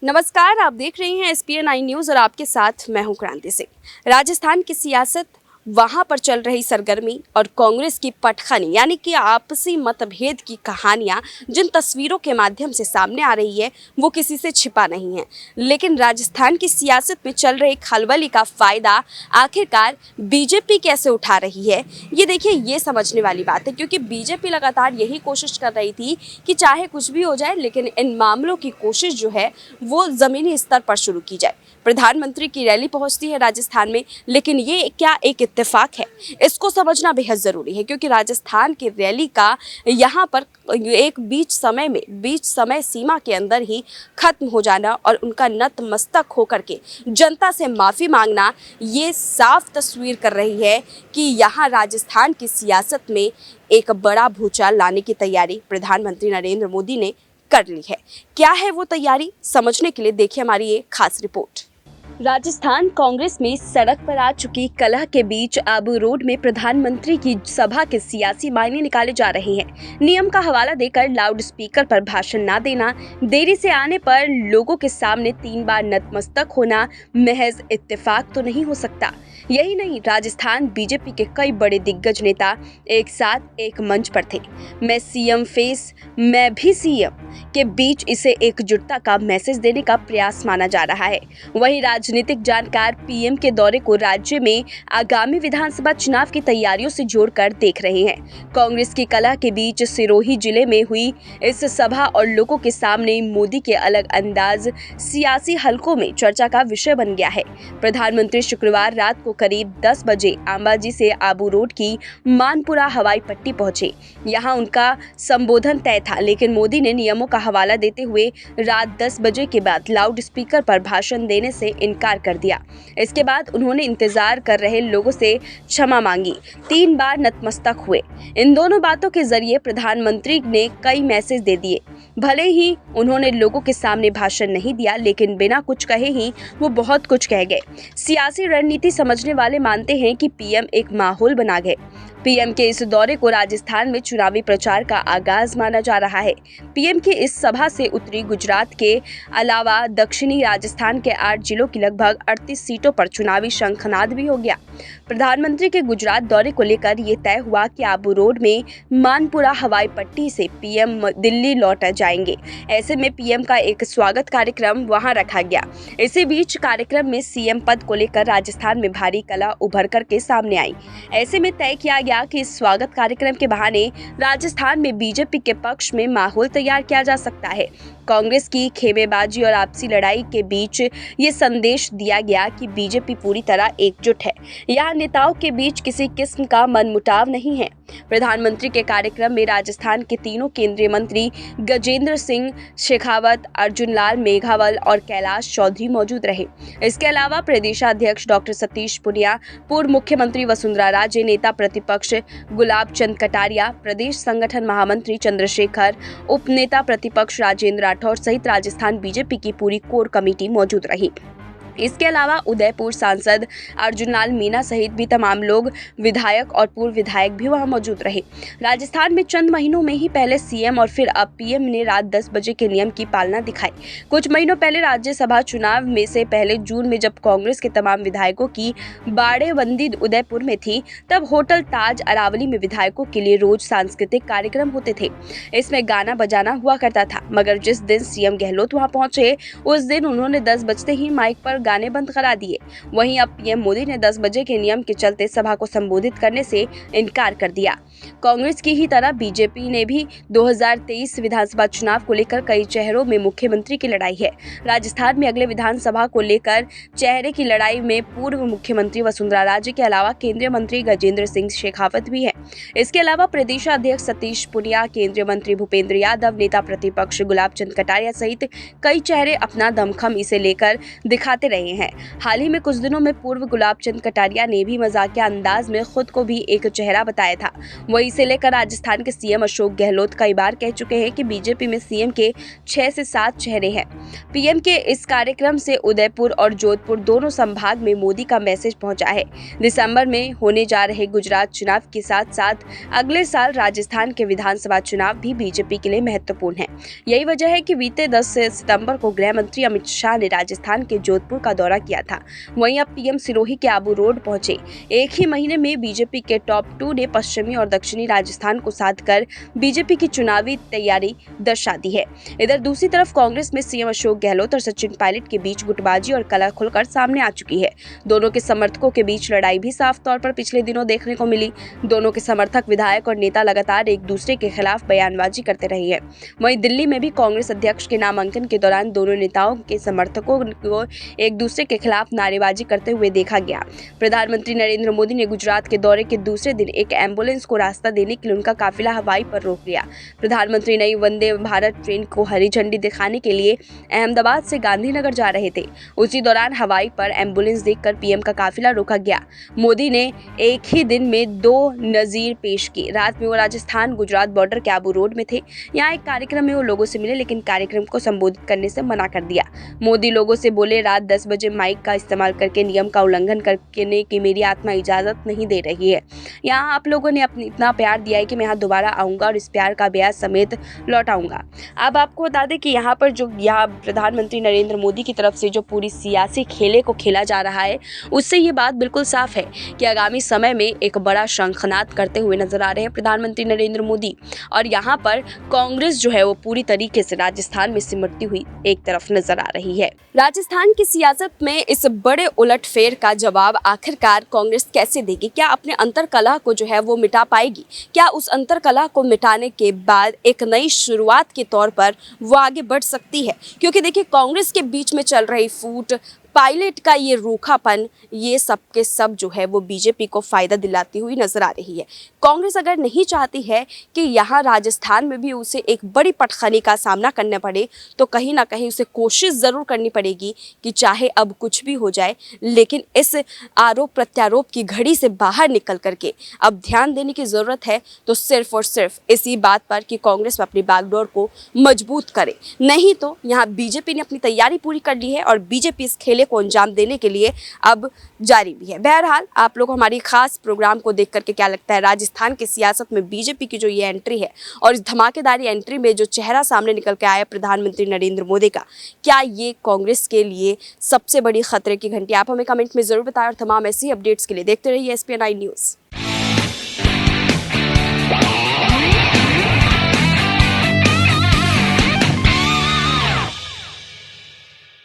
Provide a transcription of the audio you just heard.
नमस्कार, आप देख रहे हैं SPN9 न्यूज़ और आपके साथ मैं हूं क्रांति सिंह। राजस्थान की सियासत, वहां पर चल रही सरगर्मी और कांग्रेस की पटखनी यानी कि आपसी मतभेद की कहानियां जिन तस्वीरों के माध्यम से सामने आ रही है वो किसी से छिपा नहीं है। लेकिन राजस्थान की सियासत में चल रही खलबली का फायदा आखिरकार बीजेपी कैसे उठा रही है, ये देखिए, ये समझने वाली बात है। क्योंकि बीजेपी लगातार यही कोशिश कर रही थी कि चाहे कुछ भी हो जाए लेकिन इन मामलों की कोशिश जो है वो ज़मीनी स्तर पर शुरू की जाए। प्रधानमंत्री की रैली पहुंचती है राजस्थान में, लेकिन ये क्या एक इत्तेफाक है, इसको समझना बेहद ज़रूरी है। क्योंकि राजस्थान की रैली का यहाँ पर एक बीच समय सीमा के अंदर ही खत्म हो जाना और उनका नतमस्तक होकर के जनता से माफ़ी मांगना, ये साफ तस्वीर कर रही है कि यहाँ राजस्थान की सियासत में एक बड़ा भूचाल लाने की तैयारी प्रधानमंत्री नरेंद्र मोदी ने कर ली है। क्या है वो तैयारी, समझने के लिए देखिए हमारी ये खास रिपोर्ट। राजस्थान कांग्रेस में सड़क पर आ चुकी कलह के बीच आबू रोड में प्रधानमंत्री की सभा के सियासी मायने निकाले जा रहे हैं। नियम का हवाला देकर लाउड स्पीकर पर भाषण न देना, देरी से आने पर लोगों के सामने 3 बार नतमस्तक होना महज इत्तेफाक तो नहीं हो सकता। यही नहीं, राजस्थान बीजेपी के कई बड़े दिग्गज नेता एक साथ एक मंच पर थे। मैं सीएम फेस, मैं भी सीएम के बीच इसे एकजुटता का मैसेज देने का प्रयास माना जा रहा है। वहीं राजनीतिक जानकार पीएम के दौरे को राज्य में आगामी विधानसभा चुनाव की तैयारियों से जोड़कर देख रहे हैं। कांग्रेस की कलह के बीच सिरोही जिले में हुई इस सभा और लोगों के सामने मोदी के अलग अंदाज सियासी हलकों में चर्चा का विषय बन गया है। प्रधानमंत्री शुक्रवार रात को करीब 10 बजे अंबाजी से आबू रोड की मानपुरा हवाई पट्टी पहुंचे। यहां उनका संबोधन तय था, लेकिन मोदी ने नियमों का हवाला देते हुए रात 10 बजे के बाद लाउड स्पीकर पर भाषण देने से इनकार कर दिया। इसके बाद उन्होंने इंतजार कर रहे लोगों से क्षमा मांगी, 3 बार नतमस्तक हुए। इन दोनों बातों के जरिए प्रधानमंत्री ने कई मैसेज दे दिए। भले ही उन्होंने लोगों के सामने भाषण नहीं दिया, लेकिन बिना कुछ कहे ही वो बहुत कुछ कह गए। सियासी रणनीति समझने वाले मानते हैं कि पीएम एक माहौल बना गए। पीएम के इस दौरे को राजस्थान में चुनावी प्रचार का आगाज माना जा रहा है। पीएम की इस सभा से उत्तरी गुजरात के अलावा दक्षिणी राजस्थान के 8 जिलों की लगभग 38 सीटों पर चुनावी शंखनाद भी हो गया। प्रधानमंत्री के गुजरात दौरे को लेकर ये तय हुआ कि आबू रोड में मानपुरा हवाई पट्टी से पीएम दिल्ली लौट जाएंगे। ऐसे में पीएम का एक स्वागत कार्यक्रम वहां रखा गया। इसी बीच कार्यक्रम में सीएम पद को लेकर राजस्थान में भारी कलह उभर करके सामने आई। ऐसे में तय किया गया कि इस स्वागत कार्यक्रम के बहाने राजस्थान में बीजेपी के पक्ष में माहौल तैयार किया जा सकता है। कांग्रेस की खेमेबाजी और आपसी लड़ाई के बीच ये संदेश दिया गया कि बीजेपी पूरी तरह एकजुट है। यहाँ नेताओं के बीच किसी किस्म का मनमुटाव नहीं है। प्रधानमंत्री के कार्यक्रम में राजस्थान के तीनों केंद्रीय मंत्री गजेंद्र सिंह शेखावत, अर्जुन लाल मेघावल और कैलाश चौधरी मौजूद रहे। इसके अलावा प्रदेशाध्यक्ष डॉक्टर सतीश पुनिया, पूर्व मुख्यमंत्री वसुंधरा राजे, नेता प्रतिपक्ष गुलाब चंद कटारिया, प्रदेश संगठन महामंत्री चंद्रशेखर, उप नेता प्रतिपक्ष राजेंद्र राठौर सहित राजस्थान बीजेपी की पूरी कोर कमेटी मौजूद रही। इसके अलावा उदयपुर सांसद अर्जुन लाल मीणा सहित भी तमाम लोग, विधायक और पूर्व विधायक भी वहां मौजूद रहे। राजस्थान में चंद महीनों में ही पहले सीएम और फिर अब पीएम ने रात 10 बजे के नियम की पालना दिखाई। कुछ महीनों पहले राज्यसभा चुनाव में से पहले जून में जब कांग्रेस के तमाम विधायकों की बाड़ेबंदी उदयपुर में थी, तब होटल ताज अरावली में विधायकों के लिए रोज सांस्कृतिक कार्यक्रम होते थे। इसमें गाना बजाना हुआ करता था, मगर जिस दिन सीएम गहलोत वहां पहुंचे उस दिन उन्होंने 10 बजते ही माइक पर गाने बंद करा दिए। वहीं अब पीएम मोदी ने 10 बजे के नियम के चलते सभा को संबोधित करने से इनकार कर दिया। कांग्रेस की ही तरह बीजेपी ने भी 2023 विधानसभा चुनाव को लेकर कई चेहरों में मुख्यमंत्री की लड़ाई है। राजस्थान में अगले विधानसभा को लेकर चेहरे की लड़ाई में पूर्व मुख्यमंत्री वसुंधरा राजे के अलावा केंद्रीय मंत्री गजेंद्र सिंह शेखावत भी है। इसके अलावा प्रदेशाध्यक्ष सतीश पुनिया, केंद्रीय मंत्री भूपेंद्र यादव, नेता प्रतिपक्ष गुलाब चंद कटारिया सहित कई चेहरे अपना दमखम इसे लेकर दिखाते रहे हैं। हाल ही में कुछ दिनों में पूर्व गुलाब चंद कटारिया ने भी मजाकिया अंदाज में खुद को भी एक चेहरा बताया था। वही इसे लेकर राजस्थान के सीएम अशोक गहलोत कई बार कह चुके हैं कि बीजेपी में सीएम के 6 से 7 चेहरे हैं। पीएम के इस कार्यक्रम से उदयपुर और जोधपुर दोनों संभाग में मोदी का मैसेज पहुंचा है। दिसंबर में होने जा रहे गुजरात चुनाव के साथ साथ अगले साल राजस्थान के विधानसभा चुनाव भी बीजेपी के लिए महत्वपूर्ण है। यही वजह है कि बीते 10 सितंबर को गृह मंत्री अमित शाह ने राजस्थान के जोधपुर का दौरा किया था। वहीं अब पीएम सिरोही के आबू रोड पहुंचे। एक ही महीने में बीजेपी के टॉप 2 ने पश्चिमी और दक्षिणी राजस्थान को साध कर बीजेपी की चुनावी तैयारी दर्शा दी है। इधर दूसरी तरफ कांग्रेस में सीएम अशोक गहलोत और सचिन पायलट के बीच गुटबाजी और कलह खुलकर सामने आ चुकी है। दोनों के समर्थकों के बीच लड़ाई भी साफ तौर पर पिछले दिनों देखने को मिली। दोनों के समर्थक, विधायक और नेता लगातार एक दूसरे के खिलाफ बयानबाजी करते रहे हैं। वहीं दिल्ली में भी कांग्रेस अध्यक्ष के नामांकन के दौरान दोनों नेताओं के समर्थकों को एक दूसरे के खिलाफ नारेबाजी करते हुए देखा गया। प्रधानमंत्री नरेंद्र मोदी ने गुजरात के दौरे के दूसरे दिन एक एम्बुलेंस को रास्ता देने के लिए उनका काफिला हवाई पर रोक लिया। प्रधानमंत्री नई वंदे भारत ट्रेन को हरी झंडी दिखाने के लिए अहमदाबाद से गांधीनगर जा रहे थे। उसी दौरान हवाई पर एम्बुलेंस देखकर पीएम का काफिला रोका गया। मोदी ने एक ही दिन में 2 नजीर पेश की। रात में वो राजस्थान गुजरात बॉर्डर के आबू रोड में थे। यहाँ एक कार्यक्रम में वो लोगों से मिले, लेकिन कार्यक्रम को संबोधित करने से मना कर दिया। मोदी लोगों से बोले, रात 10 बजे माइक का इस्तेमाल करके नियम का उल्लंघन करने की मेरी आत्मा इजाजत नहीं दे रही है। यहाँ आप लोगों ने अपनी इतना प्यार दिया है कि मैं यहाँ दोबारा आऊंगा और इस प्यार का ब्याज समेत लौटाऊंगा। अब आपको बता दें कि यहाँ पर जो यहाँ प्रधानमंत्री नरेंद्र मोदी की तरफ से जो पूरी सियासी खेले को खेला जा रहा है, उससे ये बात बिल्कुल साफ है कि आगामी समय में एक बड़ा शंखनाद करते हुए नजर आ रहे हैं प्रधानमंत्री नरेंद्र मोदी। और यहाँ पर कांग्रेस जो है वो पूरी तरीके से राजस्थान में सिमटती हुई एक तरफ नजर आ रही है। राजस्थान की सियासत में इस बड़े उलटफेर का जवाब आखिरकार कांग्रेस कैसे देगी? क्या अपने अंतर्कलह को जो है वो मिटा पाएगी? क्या उस अंतर्कलह को मिटाने के बाद एक नई शुरुआत के तौर पर वो आगे बढ़ सकती है? क्योंकि देखिए, कांग्रेस के बीच में चल रही फूट, पायलट का ये रूखापन, ये सब के सब जो है वो बीजेपी को फायदा दिलाती हुई नजर आ रही है। कांग्रेस अगर नहीं चाहती है कि यहाँ राजस्थान में भी उसे एक बड़ी पटखनी का सामना करना पड़े, तो कहीं ना कहीं उसे कोशिश ज़रूर करनी पड़ेगी कि चाहे अब कुछ भी हो जाए, लेकिन इस आरोप प्रत्यारोप की घड़ी से बाहर निकल करके अब ध्यान देने की ज़रूरत है तो सिर्फ और सिर्फ इसी बात पर कि कांग्रेस अपनी बागडोर को मजबूत करे। नहीं तो यहाँ बीजेपी ने अपनी तैयारी पूरी कर ली है और बीजेपी इस खेले को अंजाम देने के लिए अब जारी भी है। बहरहाल, आप लोग हमारी खास प्रोग्राम को देख करके क्या लगता है, राजस्थान की सियासत में बीजेपी की जो ये एंट्री है और इस धमाकेदार एंट्री में जो चेहरा सामने निकल के आया प्रधानमंत्री नरेंद्र मोदी का, क्या ये कांग्रेस के लिए सबसे बड़ी खतरे की घंटी? आप हमें कमेंट में जरूर बताएं और तमाम ऐसी अपडेट्स के लिए देखते रहिए SPN9 न्यूज़।